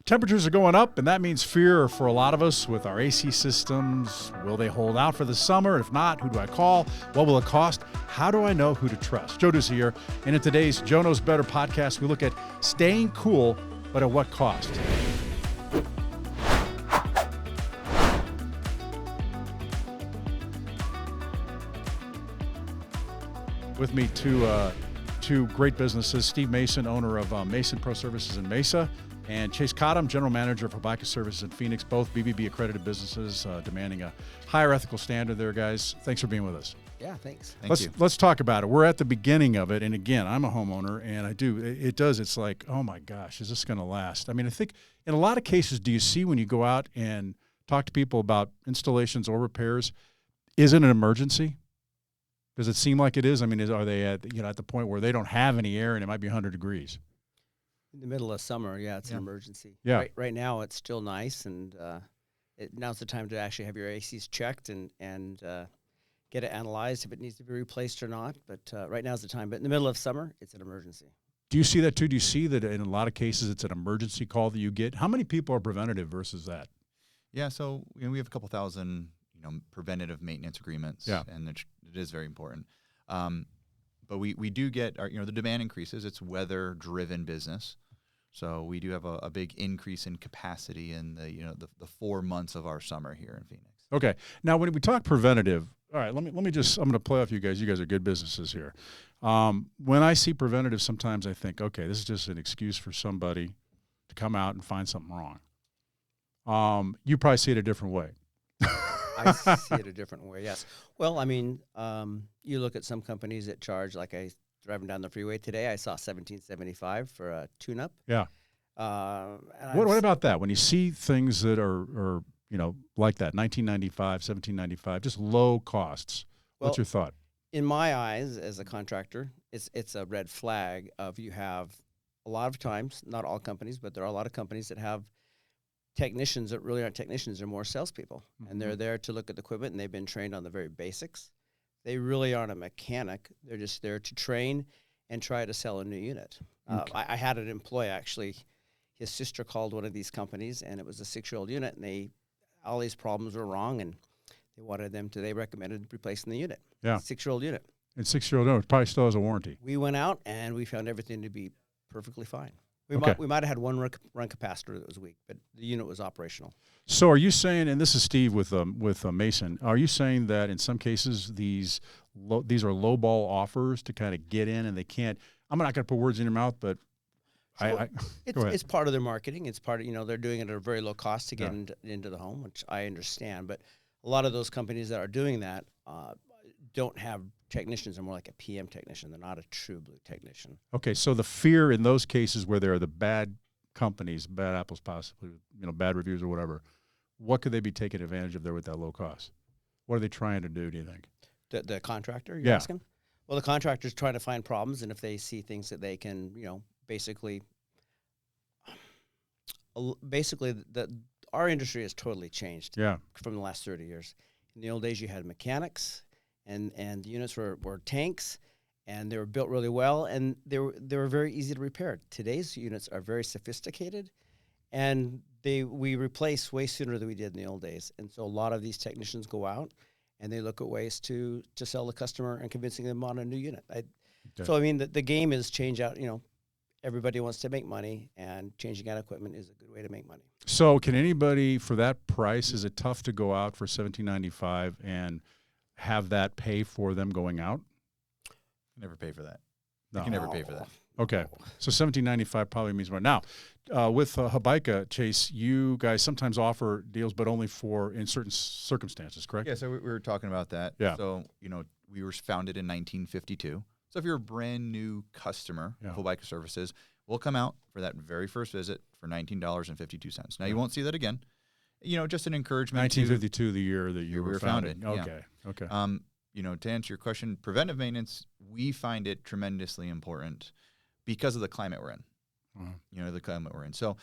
Temperatures are going up, and that means fear for a lot of us with our AC systems. Will they hold out for the summer? If not, who do I call? What will it cost? How do I know who to trust? Joe Ducey here, and in today's Joe Knows Better podcast, we look at staying cool, but at what cost? With me, two great businesses, Steve Mason, owner of Mason Pro Services in Mesa, and Chase Cottam, general manager of Hobaica Services in Phoenix, both BBB Accredited Businesses, demanding a higher ethical standard there, guys. Thanks for being with us. Yeah, thanks. Let's talk about it. We're at the beginning of it, and again, I'm a homeowner, and it's like, oh my gosh, is this going to last? I mean, I think in a lot of cases, do you see when you go out and talk to people about installations or repairs, is it an emergency? Does it seem like it is? I mean, are they at the point where they don't have any air and it might be 100 degrees? In the middle of summer, it's an emergency. Yeah. Right now, it's still nice, and now's the time to actually have your ACs checked and get it analyzed if it needs to be replaced or not. But right now's the time. But in the middle of summer, it's an emergency. Do you see that too? Do you see that in a lot of cases it's an emergency call that you get? How many people are preventative versus that? Yeah, so we have a couple thousand preventative maintenance agreements, and it is very important. But we do get the demand increases. It's weather-driven business. So we do have a big increase in capacity in the 4 months of our summer here in Phoenix. Okay. Now, when we talk preventative, all right, let me I'm going to play off you guys. You guys are good businesses here. When I see preventative, sometimes I think, okay, this is just an excuse for somebody to come out and find something wrong. You probably see it a different way. I see it a different way, yes. Well, I mean, you look at some companies that charge, like driving down the freeway today, I saw $17.75 for a tune-up. Yeah. What about that? When you see things that are like that, $19.95, $17.95, just low costs, what's your thought? In my eyes, as a contractor, it's a red flag of you have a lot of times, not all companies, but there are a lot of companies that have technicians that really aren't technicians, they're more salespeople. Mm-hmm. And they're there to look at the equipment, and they've been trained on the very basics. They really aren't a mechanic. They're just there to train and try to sell a new unit. Okay. I had an employee, actually, his sister called one of these companies, and it was a 6-year-old unit, and all these problems were wrong, and they recommended replacing the unit. Yeah. 6-year-old unit. And 6-year-old unit probably still has a warranty. We went out, and we found everything to be perfectly fine. We might have had one run capacitor that was weak, but the unit was operational. So are you saying, and this is Steve with Mason, are you saying that in some cases these are lowball offers to kind of get in and they can't? I'm not going to put words in your mouth, but it's part of their marketing. It's part of, they're doing it at a very low cost to get into the home, which I understand. But a lot of those companies that are doing that don't have technicians. They're more like a PM technician. They're not a true blue technician. Okay, so the fear in those cases where there are the bad companies, bad apples possibly, bad reviews or whatever, what could they be taking advantage of there with that low cost? What are they trying to do you think? The contractor, you're asking? Well, the contractor's trying to find problems, and if they see things that they can, basically our industry has totally changed from the last 30 years. In the old days, you had mechanics, and the units were tanks, and they were built really well, and they were very easy to repair. Today's units are very sophisticated, and we replace way sooner than we did in the old days. And so a lot of these technicians go out, and they look at ways to sell the customer and convincing them on a new unit. So, I mean, the game is change out, everybody wants to make money, and changing out equipment is a good way to make money. So can anybody, for that price, is it tough to go out for $17.95 and have that pay for them going out? Never pay for that. No. You can never pay for that. Okay. So $17.95 probably means more. Now, with Hobaica, Chase, you guys sometimes offer deals, but only in certain circumstances, correct? Yeah, so we were talking about that. Yeah. So, we were founded in 1952. So if you're a brand new customer of Hobaica Services, we'll come out for that very first visit for $19.52. Now, you won't see that again. Just an encouragement. 1952, the year that you were founded. Okay. To answer your question, preventive maintenance, we find it tremendously important because of the climate we're in. The climate we're in. So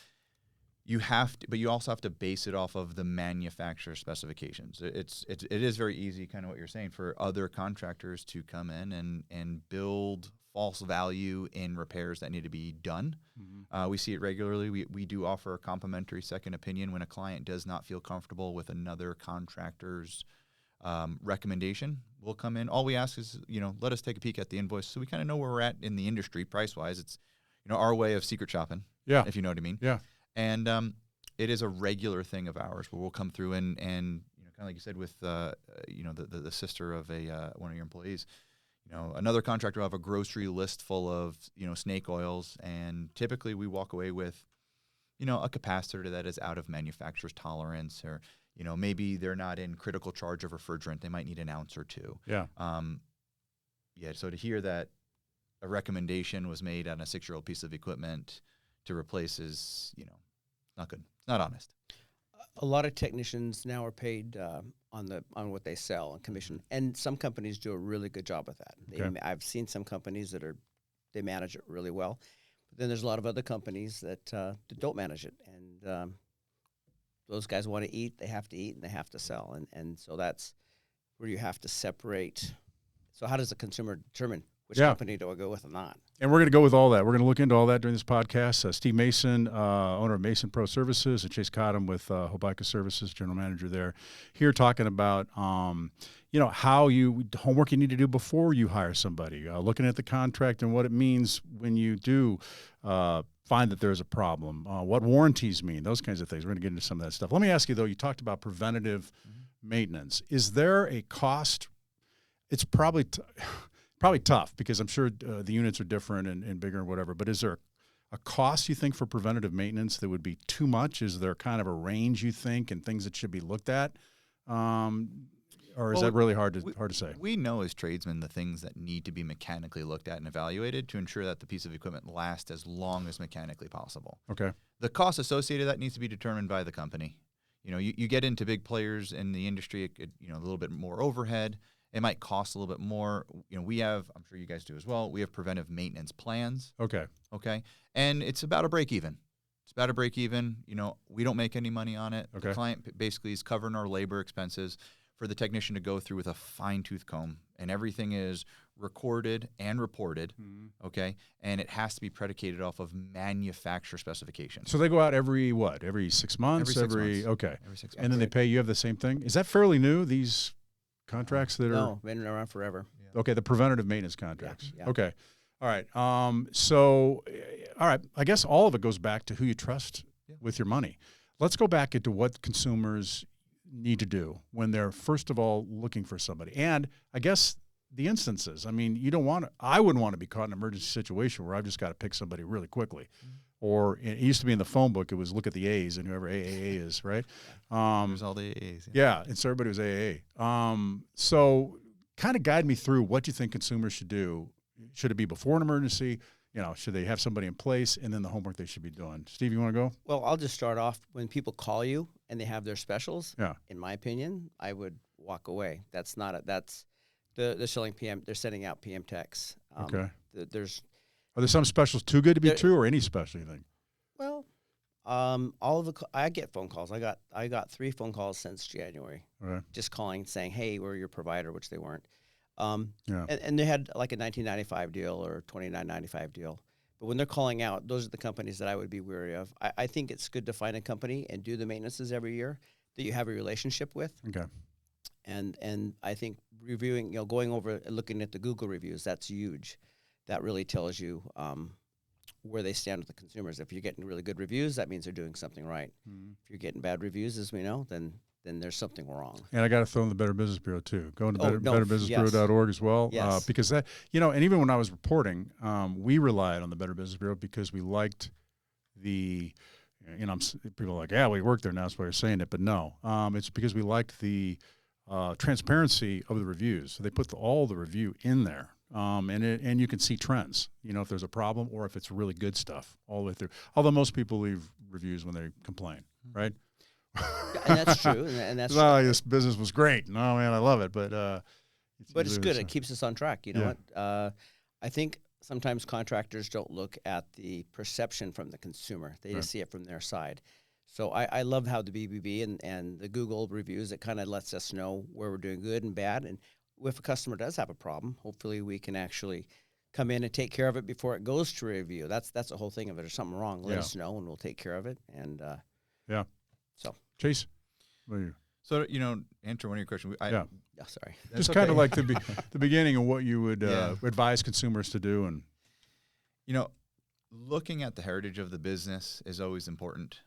you have to, but you also have to base it off of the manufacturer specifications. It is very easy, kind of what you're saying, for other contractors to come in and build false value in repairs that need to be done. Mm-hmm. We see it regularly. We do offer a complimentary second opinion when a client does not feel comfortable with another contractor's recommendation. We'll come in. All we ask is, let us take a peek at the invoice so we kind of know where we're at in the industry price-wise. It's, our way of secret shopping, if you know what I mean. Yeah. And it is a regular thing of ours where we'll come through and kind of like you said with, the sister of one of your employees, another contractor will have a grocery list full of, snake oils, and typically we walk away with, a capacitor that is out of manufacturer's tolerance, or, maybe they're not in critical charge of refrigerant. They might need an ounce or two. Yeah. So to hear that a recommendation was made on a 6-year-old piece of equipment to replace is, not good. It's not honest. A lot of technicians now are paid on what they sell and commission, and some companies do a really good job with that. Okay. I've seen some companies that they manage it really well, but then there's a lot of other companies that don't manage it, and those guys want to eat, they have to eat, and they have to sell, and so that's where you have to separate. So how does the consumer determine which company do I go with or not? And we're going to go with all that. We're going to look into all that during this podcast. Steve Mason, owner of Mason Pro Services, and Chase Cottam with Hobaica Services, general manager there, here talking about homework you need to do before you hire somebody, looking at the contract and what it means when you do find that there's a problem, what warranties mean, those kinds of things. We're going to get into some of that stuff. Let me ask you, though, you talked about preventative maintenance. Is there a cost? It's probably tough because I'm sure the units are different and bigger and whatever, but is there a cost, you think, for preventative maintenance that would be too much? Is there kind of a range, you think, and things that should be looked at? Or is that really hard to say? We know as tradesmen the things that need to be mechanically looked at and evaluated to ensure that the piece of equipment lasts as long as mechanically possible. Okay. The cost associated with that needs to be determined by the company. You get into big players in the industry, a little bit more overhead. It might cost a little bit more. We have, I'm sure you guys do as well, we have preventive maintenance plans. Okay. And it's about a break even. We don't make any money on it. Okay. The client basically is covering our labor expenses for the technician to go through with a fine-tooth comb, and everything is recorded and reported, and it has to be predicated off of manufacturer specifications. So they go out every 6 months? Every 6 months. Okay. Every 6 months. And then they pay you have the same thing? Is that fairly new, these contracts that are? No, been around forever. Yeah. Okay, the preventative maintenance contracts. Yeah. Okay. All right. All right. I guess all of it goes back to who you trust with your money. Let's go back into what consumers need to do when they're, first of all, looking for somebody. And I guess the instances, I mean, I wouldn't want to be caught in an emergency situation where I've just got to pick somebody really quickly. Or it used to be in the phone book, it was look at the A's and whoever AAA is, right? There's all the A's. Yeah, and so everybody was AAA. So kind of guide me through what you think consumers should do. Should it be before an emergency? Should they have somebody in place, and then the homework they should be doing? Steve, you want to go? Well, I'll just start off when people call you and they have their specials. Yeah. In my opinion, I would walk away. That's they're selling PM. They're sending out PM texts. Okay. Are there some specials too good to be true, or any special, you think? Well, all of I get phone calls. I got 3 phone calls since January. Right. Just calling saying, "Hey, we're your provider," which they weren't. Yeah. And they had like a $19.95 deal or $29.95 deal. But when they're calling out, those are the companies that I would be wary of. I think it's good to find a company and do the maintenances every year that you have a relationship with. Okay. And I think reviewing, going over and looking at the Google reviews, that's huge. That really tells you where they stand with the consumers. If you're getting really good reviews, that means they're doing something right. Mm-hmm. If you're getting bad reviews, as we know, then there's something wrong. And I got to throw in the Better Business Bureau too. Go into betterbusinessbureau.org as well. Yes. Because that, and even when I was reporting, we relied on the Better Business Bureau because we liked the, people are like, yeah, we work there now, that's why you're saying it. But no, it's because we liked the transparency of the reviews. So they put all the review in there. And you can see trends, if there's a problem or if it's really good stuff all the way through. Although most people leave reviews when they complain, right? And that's true. And that's well, this business was great. No, man, I love it. But it's good. It keeps us on track. You know what? I think sometimes contractors don't look at the perception from the consumer. They just see it from their side. So I love how the BBB and the Google reviews, it kind of lets us know where we're doing good and bad. And if a customer does have a problem, hopefully we can actually come in and take care of it before it goes to review. That's the whole thing of it. If there's something wrong, let us know and we'll take care of it. And so Chase, what are you? So, answer one of your questions. yeah, sorry. Just kind of like the beginning of what you would advise consumers to do. And, looking at the heritage of the business is always important.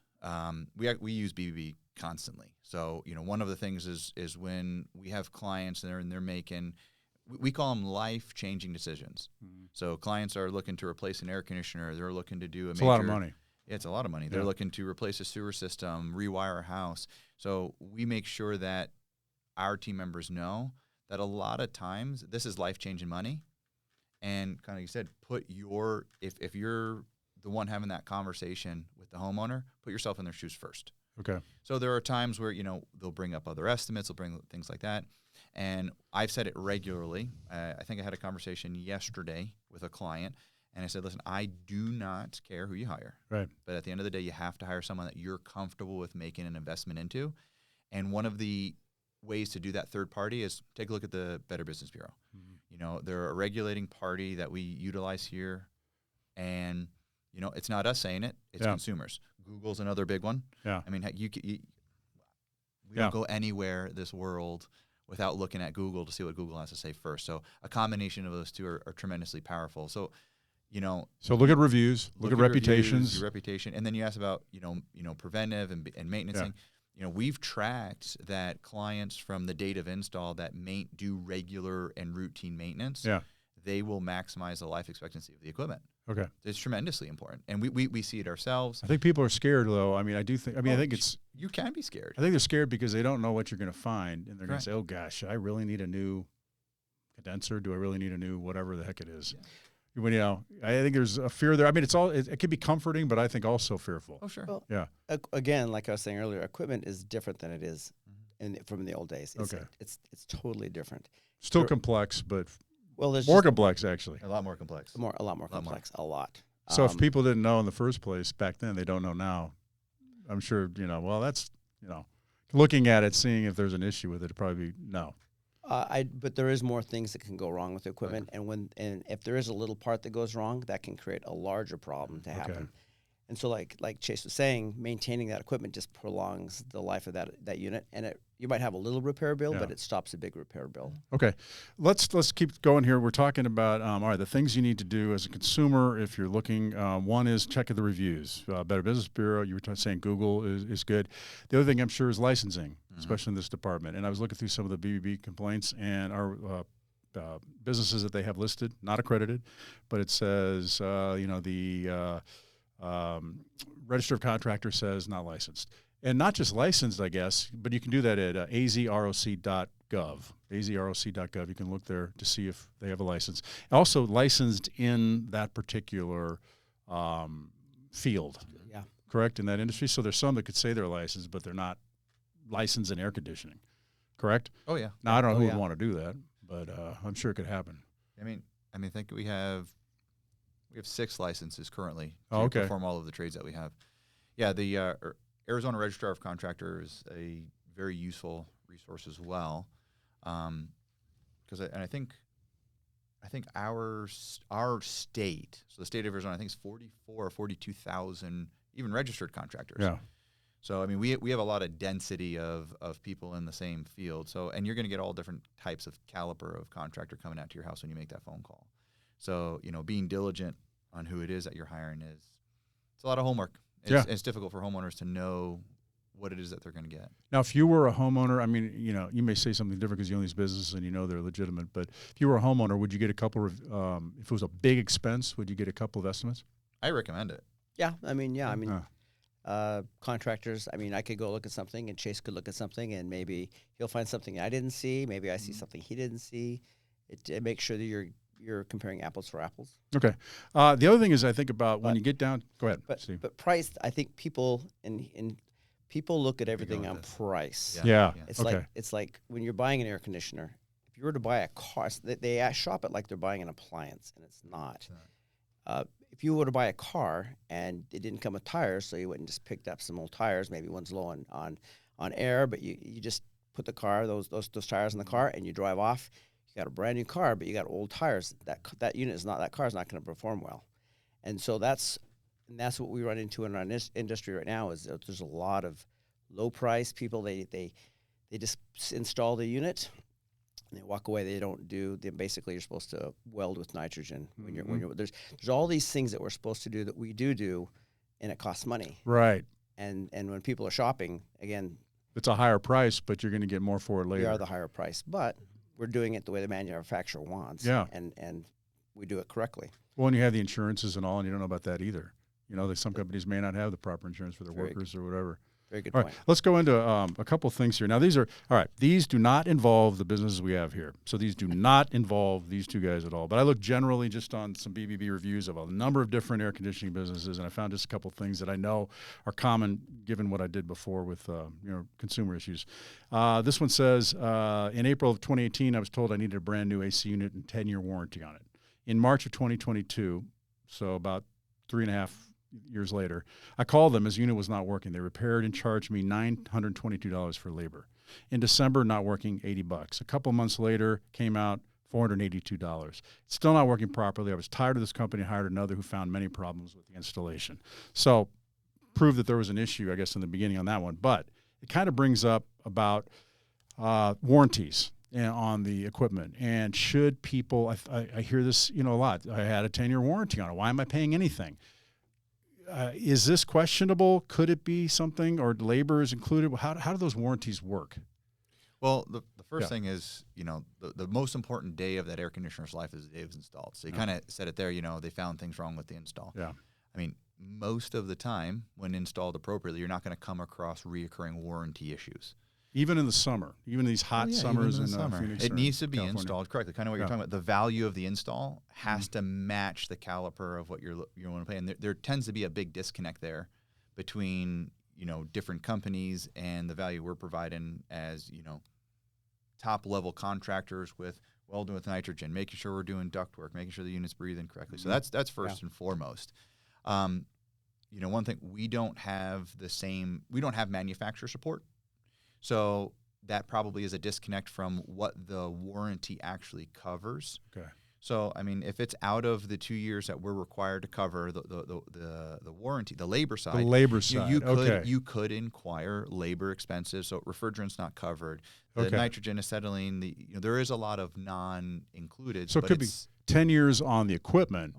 We use BBB constantly. So, one of the things is when we have clients and they're making, we call them life-changing decisions. Mm-hmm. So clients are looking to replace an air conditioner. They're looking to do a lot of money. Yeah, it's a lot of money. They're looking to replace a sewer system, rewire a house. So we make sure that our team members know that a lot of times this is life-changing money. And kind of you said, if you're the one having that conversation with the homeowner, put yourself in their shoes first. Okay. So there are times where, they'll bring up other estimates, they'll bring things like that. And I've said it regularly. I think I had a conversation yesterday with a client, and I said, listen, I do not care who you hire. Right. But at the end of the day, you have to hire someone that you're comfortable with making an investment into. And one of the ways to do that third party is take a look at the Better Business Bureau. Mm-hmm. They're a regulating party that we utilize here. And, it's not us saying it, it's consumers. Google's another big one. Yeah. I mean, we don't go anywhere this world without looking at Google to see what Google has to say first. So a combination of those two are tremendously powerful. So, so look at reviews, look at reputations, your reputation, and then you asked about preventive and maintenance. We've tracked that clients from the date of install that do regular and routine maintenance. Yeah, they will maximize the life expectancy of the equipment. Okay, it's tremendously important, and we see it ourselves. I think people are scared, though. I mean, I think it's you can be scared. I think they're scared because they don't know what you're going to find, and they're going to say, "Oh gosh, I really need a new condenser. Do I really need a new whatever the heck it is?" Yeah. When, I think there's a fear there. I mean, it can be comforting, but I think also fearful. Oh, sure. Well, yeah. Again, like I was saying earlier, equipment is different than it is from the old days. It's totally different. Still complex, but there's more complex, actually. A lot more complex. A lot more complex. A lot. So if people didn't know in the first place back then, they don't know now. I'm sure, that's, looking at it, seeing if there's an issue with it, it'd probably be no. But there is more things that can go wrong with the equipment, and if there is a little part that goes wrong, that can create a larger problem to happen. Okay. And so, like Chase was saying, maintaining that equipment just prolongs the life of that unit, and you might have a little repair bill, but it stops a big repair bill. Okay, let's keep going here. We're talking about all right, the things you need to do as a consumer if you're looking. One is check the reviews. Better Business Bureau. You were saying Google is good. The other thing I'm sure is licensing, especially in this department. And I was looking through some of the BBB complaints and our businesses that they have listed, not accredited, but it says the register of contractor says not licensed. And not just licensed, I guess, but you can do that at azroc.gov. azroc.gov. You can look there to see if they have a license. Also licensed in that particular field. Yeah. Correct? In that industry. So there's some that could say they're licensed, but they're not licensed in air conditioning. Correct? Oh, yeah. Now, I don't know who would want to do that, but I'm sure it could happen. I mean, I think we have 6 licenses currently to perform all of the trades that we have. Yeah, the Arizona Registrar of Contractors is a very useful resource as well, because I think our state, so the state of Arizona, I think it's 44 or 42,000 even registered contractors. Yeah. So I mean, we have a lot of density of people in the same field. So and you're going to get all different types of caliber of contractor coming out to your house when you make that phone call. So being diligent on who it is that you're hiring it's a lot of homework. It's difficult for homeowners to know what it is that they're going to get. Now, if you were a homeowner, I mean, you may say something different because you own these businesses and they're legitimate, but if you were a homeowner, would you get a couple of, if it was a big expense, would you get a couple of estimates? I recommend it. Yeah. Contractors, I could go look at something and Chase could look at something and maybe he'll find something I didn't see. Maybe I see something he didn't see. It makes sure that you're comparing apples for apples. Okay. The other thing is I think about when you get down. Go ahead. But price, I think people people look at everything on price. Yeah. It's like when you're buying an air conditioner. If you were to buy a car, they shop it like they're buying an appliance, and it's not. If you were to buy a car and it didn't come with tires, so you went and just picked up some old tires, maybe one's low on air, but you just put the car those tires in the car and you drive off. You got a brand new car, but you got old tires. That car is not going to perform well. And so that's what we run into in our industry right now. Is that there's a lot of low price people. They just install the unit. And they walk away. They don't do. Then basically, you're supposed to weld with nitrogen. There's all these things that we're supposed to do that we do, and it costs money. Right. And when people are shopping, again, it's a higher price, but you're going to get more for it later. We are the higher price, but we're doing it the way the manufacturer wants. Yeah. And we do it correctly. Well, and you have the insurances and all, and you don't know about that either. You know, some companies may not have the proper insurance for their workers or whatever. Very good all point. Right, let's go into a couple things here. Now, these do not involve the businesses we have here. So these do not involve these two guys at all. But I looked generally just on some BBB reviews of a number of different air conditioning businesses, and I found just a couple things that I know are common given what I did before with consumer issues. This one says, in April of 2018, I was told I needed a brand new AC unit and 10-year warranty on it. In March of 2022, so about 3.5 years later, I called them as the unit was not working. They repaired and charged me $922 for labor. In December, not working, $80. A couple months later, came out $482. It's still not working properly. I was tired of this company, hired another who found many problems with the installation. So proved that there was an issue, I guess, in the beginning on that one. But it kind of brings up about warranties on the equipment. And should people, I hear this, a lot. I had a 10-year warranty on it. Why am I paying anything? Is this questionable? Could it be something, or labor is included? How do those warranties work? Well, the first thing is, the most important day of that air conditioner's life is the day it was installed. So you kind of said it there, they found things wrong with the install. Yeah. I mean, most of the time when installed appropriately, you're not going to come across reoccurring warranty issues. Even in the summer, even these hot summers in Phoenix. It needs to be California. installed correctly. Kind of what you're talking about. The value of the install has to match the caliper of what you want to pay. And there tends to be a big disconnect there between, different companies and the value we're providing as, top level contractors with welding with nitrogen, making sure we're doing duct work, making sure the unit's breathing correctly. So that's first and foremost. One thing, we don't have manufacturer support. So that probably is a disconnect from what the warranty actually covers. Okay. So, I mean, if it's out of the 2 years that we're required to cover the warranty, the labor side. The labor side, you could inquire labor expenses. So refrigerant's not covered. The nitrogen, acetylene, there is a lot of non-included. So it could be 10 years on the equipment,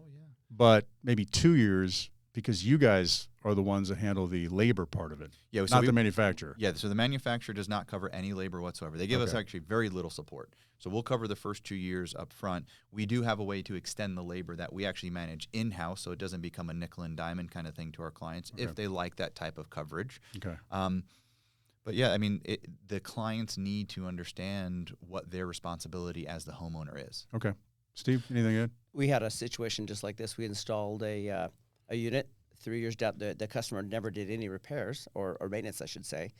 but maybe 2 years because you guys are the ones that handle the labor part of it, not the manufacturer. Yeah, so the manufacturer does not cover any labor whatsoever. They give us actually very little support. So we'll cover the first 2 years up front. We do have a way to extend the labor that we actually manage in-house so it doesn't become a nickel and diamond kind of thing to our clients if they like that type of coverage. Okay. But yeah, I mean, the clients need to understand what their responsibility as the homeowner is. Okay. Steve, anything to add? We had a situation just like this. We installed a unit 3 years down. The customer never did any repairs or maintenance, I should say.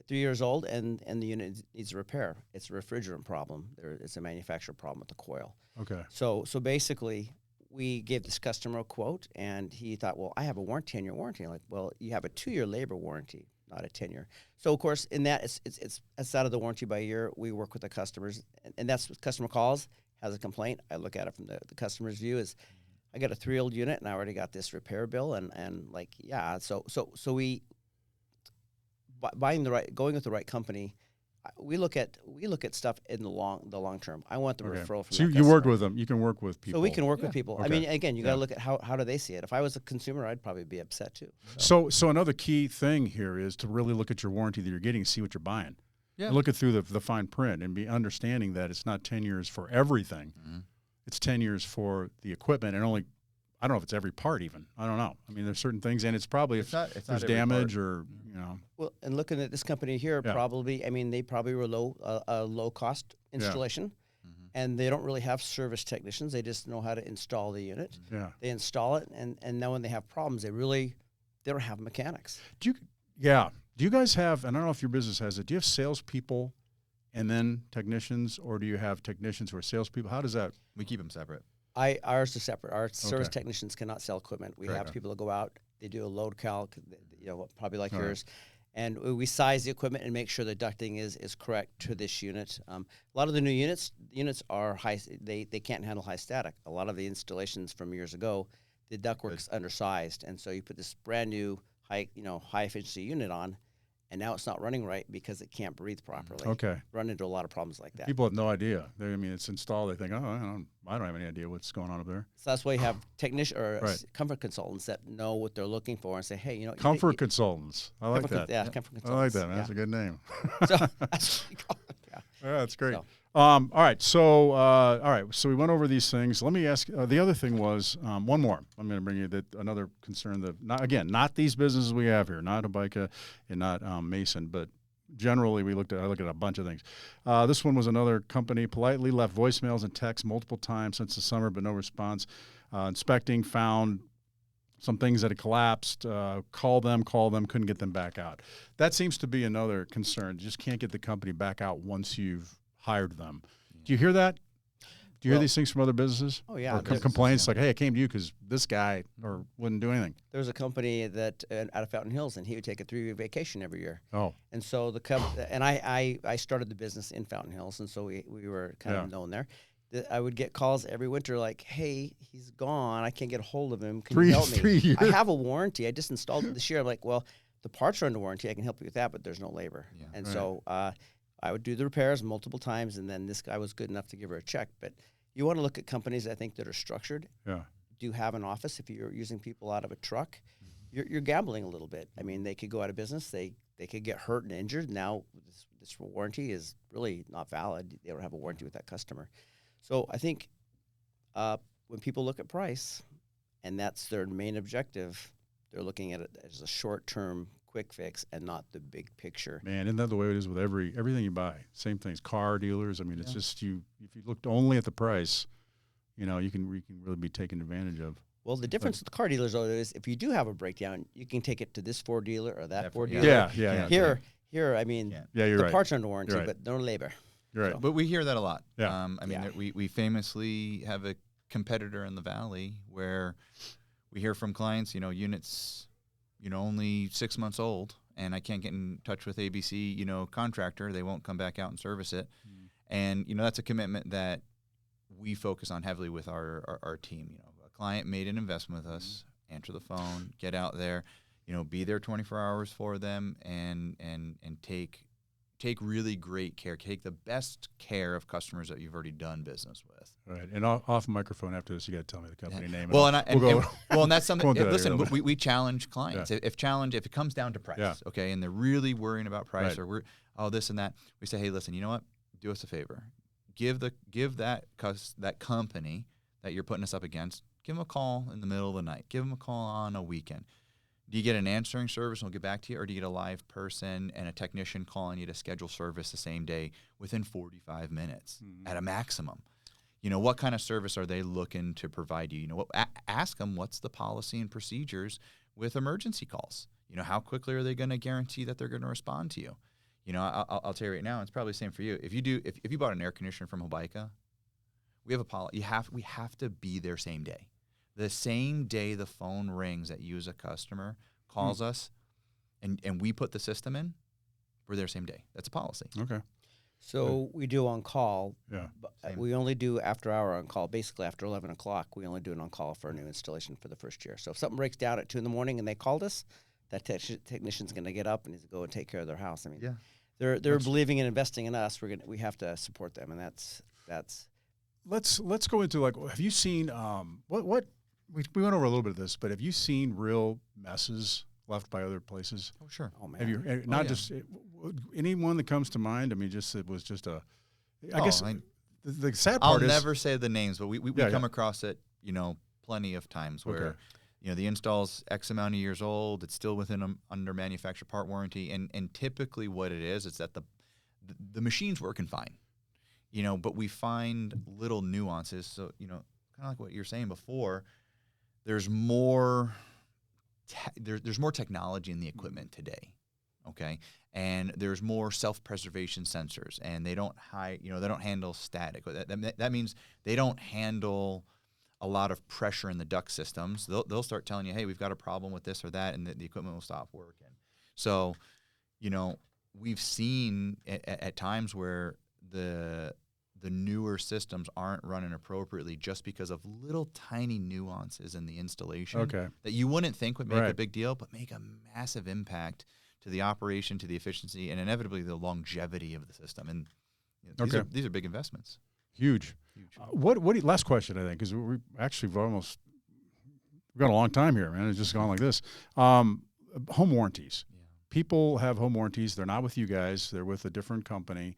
3 years old, and the unit needs a repair. It's a refrigerant problem. It's a manufacturer problem with the coil. Okay. So basically, we gave this customer a quote, and he thought, well, I have a 10-year warranty. I'm like, well, you have a 2-year labor warranty, not a 10-year. So of course, in that, it's out of the warranty by year. We work with the customers, and that's what customer calls, has a complaint. I look at it from the customer's view is, I got a 3-year-old unit and I already got this repair bill and like, yeah. So we going with the right company. We look at stuff in the long term. I want the referral from. So you worked with them. You can work with people. So we can work with people. Okay. I mean, again, you got to look at how do they see it. If I was a consumer, I'd probably be upset too. So another key thing here is to really look at your warranty that you're getting, see what you're buying. Yeah. Look it through the fine print and be understanding that it's not 10 years for everything. Mm-hmm. It's 10 years for the equipment, and only, I don't know if it's every part even. I don't know. I mean, there's certain things, and it's probably if there's damage or, Well, and looking at this company here, probably, I mean, they probably were low cost installation, and they don't really have service technicians. They just know how to install the unit. Yeah. They install it, and now when they have problems, they don't have mechanics. Do you guys have, and I don't know if your business has it, do you have salespeople and then technicians, or do you have technicians who are salespeople? How does that? We keep them separate. Ours are separate. Our service technicians cannot sell equipment. We have people that go out, they do a load calc, probably like yours, And we size the equipment and make sure the ducting is correct to this unit. A lot of the new units are high. They can't handle high static. A lot of the installations from years ago, the ductwork's undersized, and so you put this brand new high efficiency unit on, and now it's not running right because it can't breathe properly. Okay. Run into a lot of problems like that. People have no idea. It's installed. They think, oh, I don't have any idea what's going on up there. So that's why you have technician or comfort consultants that know what they're looking for and say, hey, comfort consultants. I like that. Yeah, comfort consultants. I like that, man. That's a good name. So that's what we call it. Yeah. Yeah, that's great. So. All right. So, So we went over these things. Let me ask. The other thing was one more. I'm going to bring you another concern. Not these businesses we have here, not Hobaica and not Mason, but generally I look at a bunch of things. This one was another company politely left voicemails and texts multiple times since the summer, but no response. Inspecting found some things that had collapsed. Call them, couldn't get them back out. That seems to be another concern. Just can't get the company back out once you've hired them. Do you hear that? Do you hear these things from other businesses? Oh, yeah. Or complaints like, hey, I came to you because this guy wouldn't do anything. There's a company that out of Fountain Hills, and he would take a 3-week vacation every year. Oh. And so and I started the business in Fountain Hills, and so we were kind of known there. I would get calls every winter like, hey, he's gone. I can't get a hold of him. Can you help me? 3 years. I have a warranty. I just installed it this year. I'm like, well, the parts are under warranty. I can help you with that, but there's no labor. Yeah. And so I would do the repairs multiple times, and then this guy was good enough to give her a check. But you want to look at companies, I think, that are structured. Yeah. Do have an office. If you're using people out of a truck, you're gambling a little bit. I mean, they could go out of business. They could get hurt and injured. Now this warranty is really not valid. They don't have a warranty with that customer. So I think when people look at price, and that's their main objective, they're looking at it as a short-term quick fix and not the big picture. Man, isn't that the way it is with everything you buy? Same things, car dealers. I mean, it's just if you looked only at the price, you can really be taken advantage of. Well, the difference with the car dealers, though, is if you do have a breakdown, you can take it to this Ford dealer or that Ford dealer. Yeah. Here, I mean, you're the right. parts are under warranty, but no labor. You're right. So. But we hear that a lot. Yeah. We famously have a competitor in the Valley where we hear from clients, units, only 6 months old, and I can't get in touch with ABC, contractor. They won't come back out and service it. And, that's a commitment that we focus on heavily with our team. A client made an investment with us, answer the phone, get out there, be there 24 hours for them and take really great care. Take the best care of customers that you've already done business with. Right. And off microphone after this, you got to tell me the company name. Well, and that's something. Listen, we challenge clients. Yeah. If it comes down to price, okay, and they're really worrying about price, or this and that, we say, hey, listen, you know what? Do us a favor. Give that company that you're putting us up against, give them a call in the middle of the night. Give them a call on a weekend. Do you get an answering service and we'll get back to you, or do you get a live person and a technician calling you to schedule service the same day within 45 minutes at a maximum? What kind of service are they looking to provide you? Ask them what's the policy and procedures with emergency calls. How quickly are they going to guarantee that they're going to respond to you? I'll tell you right now, it's probably the same for you. If you bought an air conditioner from Hobaica, we have a policy. We have to be there same day. The same day the phone rings that you as a customer calls us and we put the system in, we're there same day. That's a policy. Okay. So we do on call. Yeah. But we only do after hour on call. Basically, after 11 o'clock, we only do it on call for a new installation for the first year. So if something breaks down at 2 a.m. and they called us, that technician's going to get up and he's going to go and take care of their house. I mean, they're believing and investing in us. We have to support them, and that's. Let's go into have you seen what we went over a little bit of this, but have you seen real messes left by other places? Oh, sure. Oh, man. Have you just anyone that comes to mind? I mean, it was just a. I guess the sad part is I'll never say the names, but we come across it, plenty of times where, the install's X amount of years old. It's still within under manufacturer part warranty, and typically what it is that the machine's working fine, but we find little nuances. So kind of like what you're saying before. There's more technology in the equipment today, okay? And there's more self-preservation sensors, and they don't handle static. That means they don't handle a lot of pressure in the duct systems. They'll start telling you, hey, we've got a problem with this or that, and the equipment will stop working. So, we've seen at times where the newer systems aren't running appropriately just because of little tiny nuances in the installation that you wouldn't think would make a big deal, but make a massive impact to the operation, to the efficiency, and inevitably the longevity of the system. And these are big investments. Huge. Last question, I think, because we've got a long time here, man. It's just gone like this. Home warranties. Yeah. People have home warranties. They're not with you guys. They're with a different company.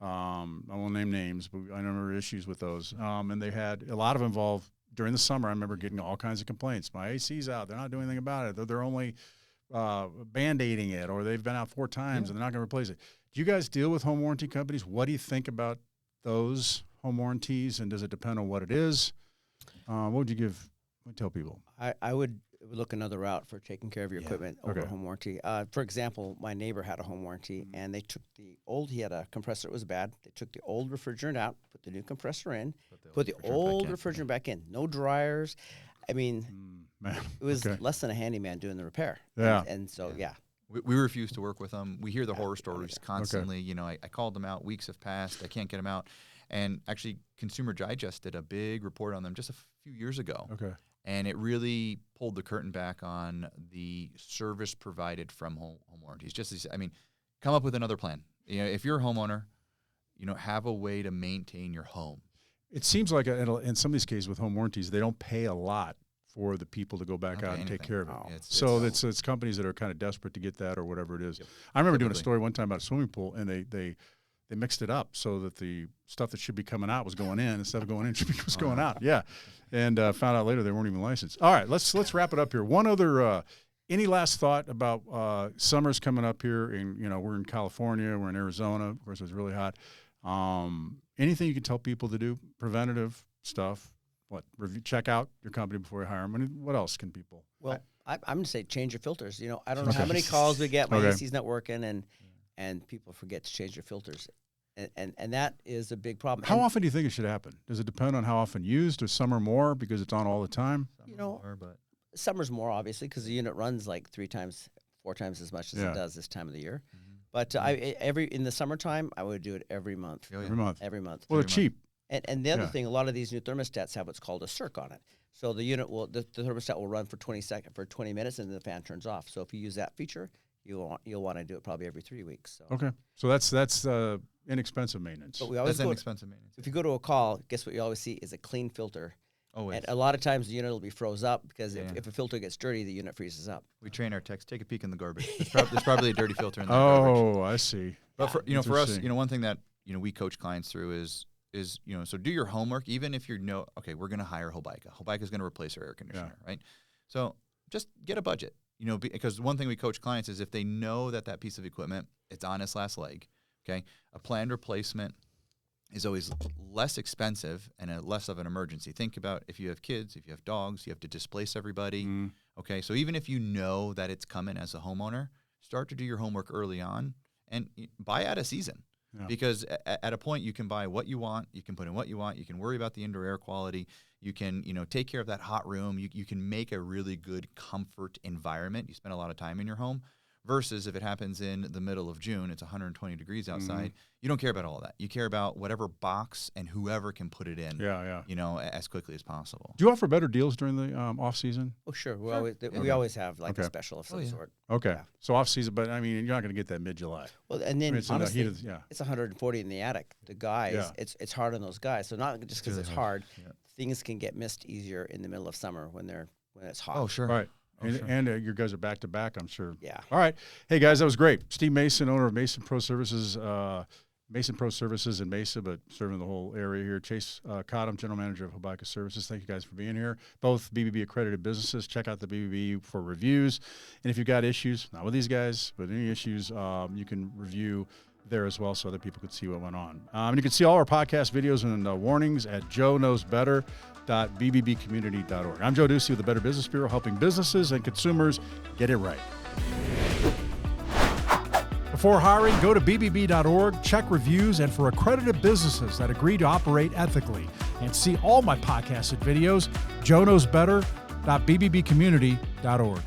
I won't name names, but I remember issues with those. And they had a lot of involved during the summer. I remember getting all kinds of complaints. My AC's out. They're not doing anything about it. They're only Band-Aiding it, or they've been out 4 times and they're not going to replace it. Do you guys deal with home warranty companies? What do you think about those home warranties, and does it depend on what it is? What would you tell people? I would look another route for taking care of your equipment over home warranty. For example, my neighbor had a home warranty, and they took he had a compressor that was bad. They took the old refrigerant out, put the new compressor in, put the old refrigerant back in. No dryers. I mean, it was less than a handyman doing the repair. Yeah. And so, We refuse to work with them. We hear the horror stories constantly. I called them out. Weeks have passed. I can't get them out. And actually, Consumer Digest did a big report on them just a few years ago. Okay. And it really pulled the curtain back on the service provided from home warranties. Come up with another plan. If you're a homeowner, have a way to maintain your home. It seems like in some of these cases with home warranties, they don't pay a lot for the people to go back out and take care of it. It's companies that are kind of desperate to get that or whatever it is. Yep. I remember doing a story one time about a swimming pool, and they mixed it up so that the stuff that should be coming out was going in instead of going in was going out. Yeah, and found out later they weren't even licensed. All right, let's wrap it up here. One other, any last thought about summer's coming up here? And we're in California, we're in Arizona. Of course, it's really hot. Anything you can tell people to do, preventative stuff? Check out your company before you hire them. What else can people? Well, I'm going to say change your filters. I don't know how many calls we get. My AC's not working, and people forget to change their filters. And that is a big problem. How often do you think it should happen? Does it depend on how often used, or some are more because it's on all the time? Summer's more, obviously, because the unit runs like 3 times, 4 times as much as it does this time of the year. Mm-hmm. But in the summertime, I would do it every month. Every month. Well, they're cheap. And the other thing, a lot of these new thermostats have what's called a circ on it. So the thermostat will run for 20 minutes, and then the fan turns off. So if you use that feature, you'll want to do it probably every 3 weeks. So. Okay, so that's inexpensive maintenance. But we always inexpensive maintenance. If you go to a call, guess what you always see is a clean filter. Always. And a lot of times the unit will be froze up because if a filter gets dirty, the unit freezes up. We train our techs, take a peek in the garbage. There's probably a dirty filter in the garbage. Oh, I see. But for us, one thing that we coach clients through is so do your homework, even if we're going to hire Hobaica. Hobaica is going to replace our air conditioner, right? So just get a budget, because one thing we coach clients is if they know that piece of equipment, it's on its last leg, okay? A planned replacement is always less expensive and less of an emergency. Think about if you have kids, if you have dogs, you have to displace everybody, okay? So even if you know that it's coming as a homeowner, start to do your homework early on and buy out a season. Yeah. Because at a point you can buy what you want, you can put in what you want, you can worry about the indoor air quality, you can take care of that hot room, you can make a really good comfort environment. You spend a lot of time in your home versus if it happens in the middle of June, it's 120 degrees outside. You don't care about all of that. You care about whatever box and whoever can put it in. As quickly as possible. Do you offer better deals during the off season? Oh, sure. We always have a special of some sort. Okay. Yeah. So off season, but you're not going to get that mid-July. Well, and then honestly, it's 140 in the attic. The guys, it's hard on those guys. So not just because it's hard, things can get missed easier in the middle of summer when it's hot. Oh, sure. Right. And your guys are back to back, I'm sure. Yeah. All right. Hey, guys, that was great. Steve Mason, owner of Mason Pro Services, in Mesa, but serving the whole area here. Chase Cottam, general manager of Hobaica Services. Thank you guys for being here. Both BBB Accredited Businesses. Check out the BBB for reviews. And if you've got issues, not with these guys, but any issues, you can review there as well so other people could see what went on. And you can see all our podcast videos and warnings at joeknowsbetter.bbbcommunity.org. I'm Joe Ducey with the Better Business Bureau, helping businesses and consumers get it right. Before hiring, go to bbb.org, check reviews, and for accredited businesses that agree to operate ethically. And see all my podcasted videos, joeknowsbetter.bbbcommunity.org.